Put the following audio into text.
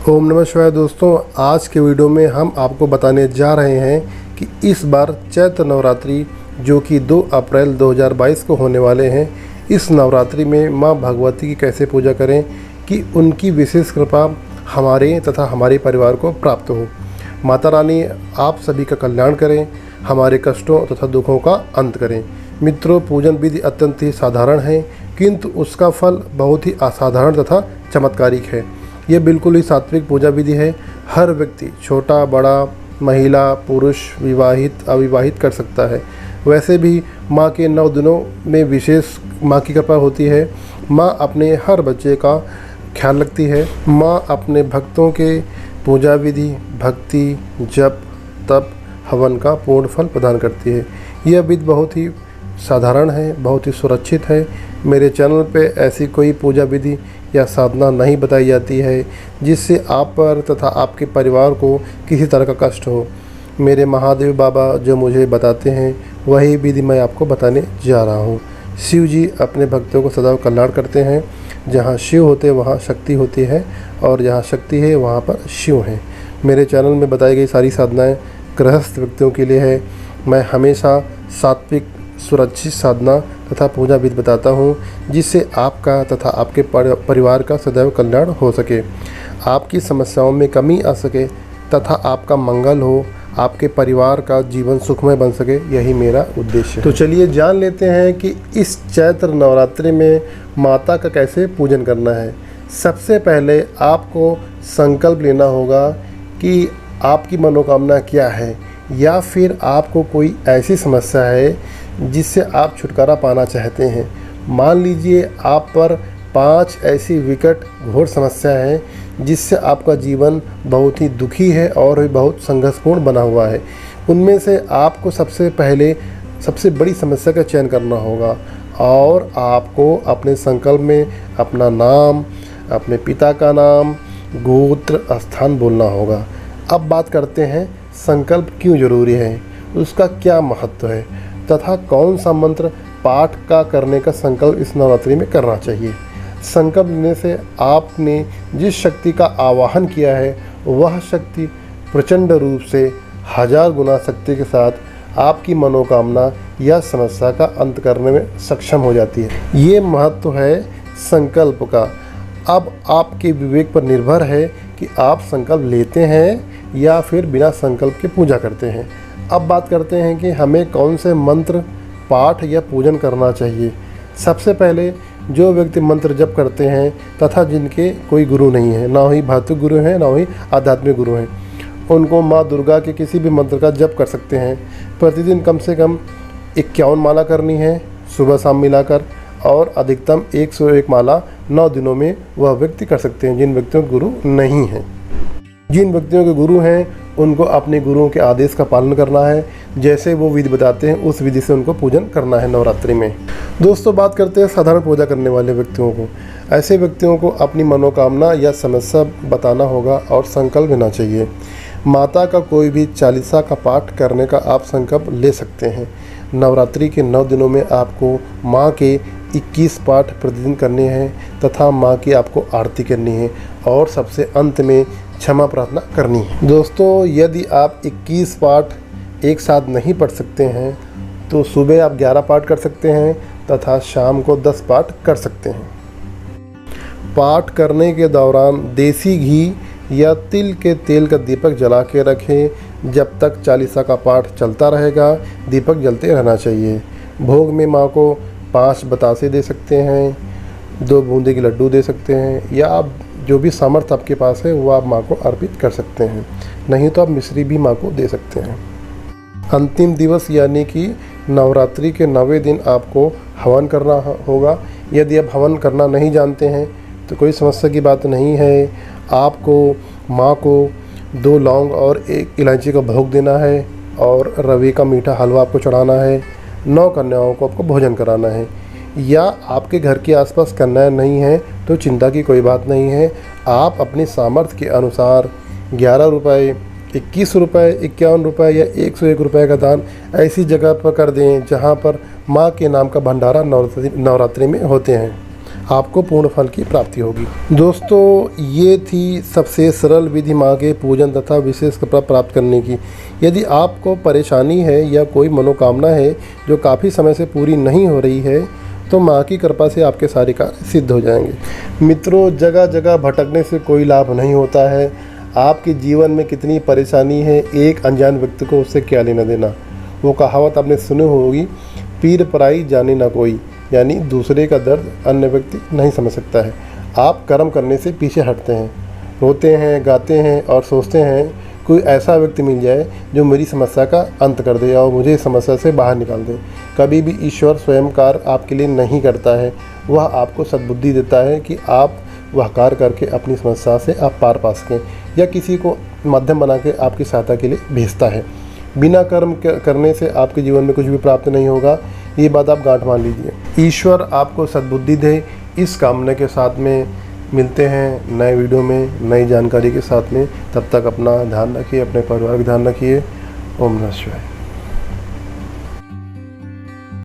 ओम नमः शिवाय। दोस्तों, आज के वीडियो में हम आपको बताने जा रहे हैं कि इस बार चैत्र नवरात्रि जो कि 2 अप्रैल 2022 को होने वाले हैं, इस नवरात्रि में मां भगवती की कैसे पूजा करें कि उनकी विशेष कृपा हमारे तथा हमारे परिवार को प्राप्त हो। माता रानी आप सभी का कल्याण करें, हमारे कष्टों तथा दुखों का अंत करें। मित्रों, पूजन विधि अत्यंत ही साधारण है, किंतु उसका फल बहुत ही असाधारण तथा चमत्कारिक है। यह बिल्कुल ही सात्विक पूजा विधि है। हर व्यक्ति, छोटा बड़ा, महिला पुरुष, विवाहित अविवाहित कर सकता है। वैसे भी माँ के 9 दिनों में विशेष माँ की कृपा होती है। माँ अपने हर बच्चे का ख्याल रखती है। माँ अपने भक्तों के पूजा विधि, भक्ति, जप, तप, हवन का पूर्ण फल प्रदान करती है। यह विधि बहुत ही साधारण है, बहुत ही सुरक्षित है। मेरे चैनल पे ऐसी कोई पूजा विधि या साधना नहीं बताई जाती है जिससे आप पर तथा आपके परिवार को किसी तरह का कष्ट हो। मेरे महादेव बाबा जो मुझे बताते हैं वही विधि मैं आपको बताने जा रहा हूँ। शिव जी अपने भक्तों को सदैव कल्याण करते हैं। जहाँ शिव होते वहाँ शक्ति होती है, और जहाँ शक्ति है वहाँ पर शिव हैं। मेरे चैनल में बताई गई सारी साधनाएँ गृहस्थ व्यक्तियों के लिए है। मैं हमेशा सात्विक सुरक्षित साधना तथा पूजा विधि बताता हूँ, जिससे आपका तथा आपके परिवार का सदैव कल्याण हो सके, आपकी समस्याओं में कमी आ सके तथा आपका मंगल हो, आपके परिवार का जीवन सुखमय बन सके। यही मेरा उद्देश्य है। तो चलिए जान लेते हैं कि इस चैत्र नवरात्रि में माता का कैसे पूजन करना है। सबसे पहले आपको संकल्प लेना होगा कि आपकी मनोकामना क्या है, या फिर आपको कोई ऐसी समस्या है जिससे आप छुटकारा पाना चाहते हैं। मान लीजिए आप पर 5 ऐसी विकट घोर समस्या है जिससे आपका जीवन बहुत ही दुखी है और बहुत संघर्षपूर्ण बना हुआ है। उनमें से आपको सबसे पहले सबसे बड़ी समस्या का चयन करना होगा, और आपको अपने संकल्प में अपना नाम, अपने पिता का नाम, गोत्र, स्थान बोलना होगा। अब बात करते हैं संकल्प क्यों जरूरी है, उसका क्या महत्व है, तथा कौन सा मंत्र पाठ का करने का संकल्प इस नवरात्रि में करना चाहिए। संकल्प लेने से आपने जिस शक्ति का आवाहन किया है वह शक्ति प्रचंड रूप से 1000 गुना शक्ति के साथ आपकी मनोकामना या समस्या का अंत करने में सक्षम हो जाती है। ये महत्व है संकल्प का। अब आपके विवेक पर निर्भर है कि आप संकल्प लेते हैं या फिर बिना संकल्प के पूजा करते हैं। अब बात करते हैं कि हमें कौन से मंत्र पाठ या पूजन करना चाहिए। सबसे पहले जो व्यक्ति मंत्र जप करते हैं तथा जिनके कोई गुरु नहीं है, ना ही भौतिक गुरु हैं ना ही आध्यात्मिक गुरु हैं, उनको माँ दुर्गा के किसी भी मंत्र का जप कर सकते हैं। प्रतिदिन कम से कम 51 माला करनी है, सुबह शाम मिलाकर, और अधिकतम 101 माला 9 दिनों में वह व्यक्ति कर सकते हैं जिन व्यक्तियों के गुरु नहीं हैं। जिन व्यक्तियों के गुरु हैं उनको अपने गुरुओं के आदेश का पालन करना है। जैसे वो विधि बताते हैं उस विधि से उनको पूजन करना है नवरात्रि में। दोस्तों, बात करते हैं साधारण पूजा करने वाले व्यक्तियों को। ऐसे व्यक्तियों को अपनी मनोकामना या समस्या बताना होगा और संकल्प लेना चाहिए। माता का कोई भी चालीसा का पाठ करने का आप संकल्प ले सकते हैं। नवरात्रि के 9 दिनों में आपको माँ के 21 पाठ प्रतिदिन करने हैं तथा माँ की आपको आरती करनी है, और सबसे अंत में क्षमा प्रार्थना करनी है। दोस्तों, यदि आप 21 पाठ एक साथ नहीं पढ़ सकते हैं तो सुबह आप 11 पाठ कर सकते हैं तथा शाम को 10 पाठ कर सकते हैं। पाठ करने के दौरान देसी घी या तिल के तेल का दीपक जला के रखें। जब तक चालीसा का पाठ चलता रहेगा दीपक जलते रहना चाहिए। भोग में माँ को 5 बतासे दे सकते हैं, 2 बूंदे के लड्डू दे सकते हैं, या आप जो भी सामर्थ्य आपके पास है वो आप माँ को अर्पित कर सकते हैं। नहीं तो आप मिश्री भी माँ को दे सकते हैं। अंतिम दिवस यानी कि नवरात्रि के 9वें दिन आपको हवन करना होगा। यदि आप हवन करना नहीं जानते हैं तो कोई समस्या की बात नहीं है। आपको माँ को 2 लौंग और 1 इलायची का भोग देना है, और रवे का मीठा हलवा आपको चढ़ाना है। 9 कन्याओं को आपको भोजन कराना है। या आपके घर के आसपास कन्याएं नहीं हैं तो चिंता की कोई बात नहीं है। आप अपनी सामर्थ्य के अनुसार 11 रुपये, 21 रुपये, 51 रुपये या 101 रुपये का दान ऐसी जगह पर कर दें जहां पर माँ के नाम का भंडारा नवरात्रि में होते हैं। आपको पूर्ण फल की प्राप्ति होगी। दोस्तों, ये थी सबसे सरल विधि माँ के पूजन तथा विशेष कृपा प्राप्त करने की। यदि आपको परेशानी है या कोई मनोकामना है जो काफ़ी समय से पूरी नहीं हो रही है, तो माँ की कृपा से आपके सारे कार्य सिद्ध हो जाएंगे। मित्रों, जगह जगह भटकने से कोई लाभ नहीं होता है। आपके जीवन में कितनी परेशानी है, एक अनजान व्यक्ति को उससे क्या लेना देना। वो कहावत आपने सुनी होगी, पीर पराई जाने ना कोई, यानी दूसरे का दर्द अन्य व्यक्ति नहीं समझ सकता है। आप कर्म करने से पीछे हटते हैं, रोते हैं, गाते हैं और सोचते हैं कोई ऐसा व्यक्ति मिल जाए जो मेरी समस्या का अंत कर दे और मुझे इस समस्या से बाहर निकाल दे। कभी भी ईश्वर स्वयं कार्य आपके लिए नहीं करता है, वह आपको सद्बुद्धि देता है कि आप वह कार्य करके अपनी समस्या से आप पार पा सकें, या किसी को माध्यम बना के आपकी सहायता के लिए भेजता है। बिना कर्म करने से आपके जीवन में कुछ भी प्राप्त नहीं होगा, ये बात आप गांठ मान लीजिए। ईश्वर आपको सद्बुद्धि दे, इस कामना के साथ में मिलते हैं नए वीडियो में नई जानकारी के साथ में। तब तक अपना ध्यान रखिए, अपने परिवार का ध्यान रखिए। ओम नमः शिवाय।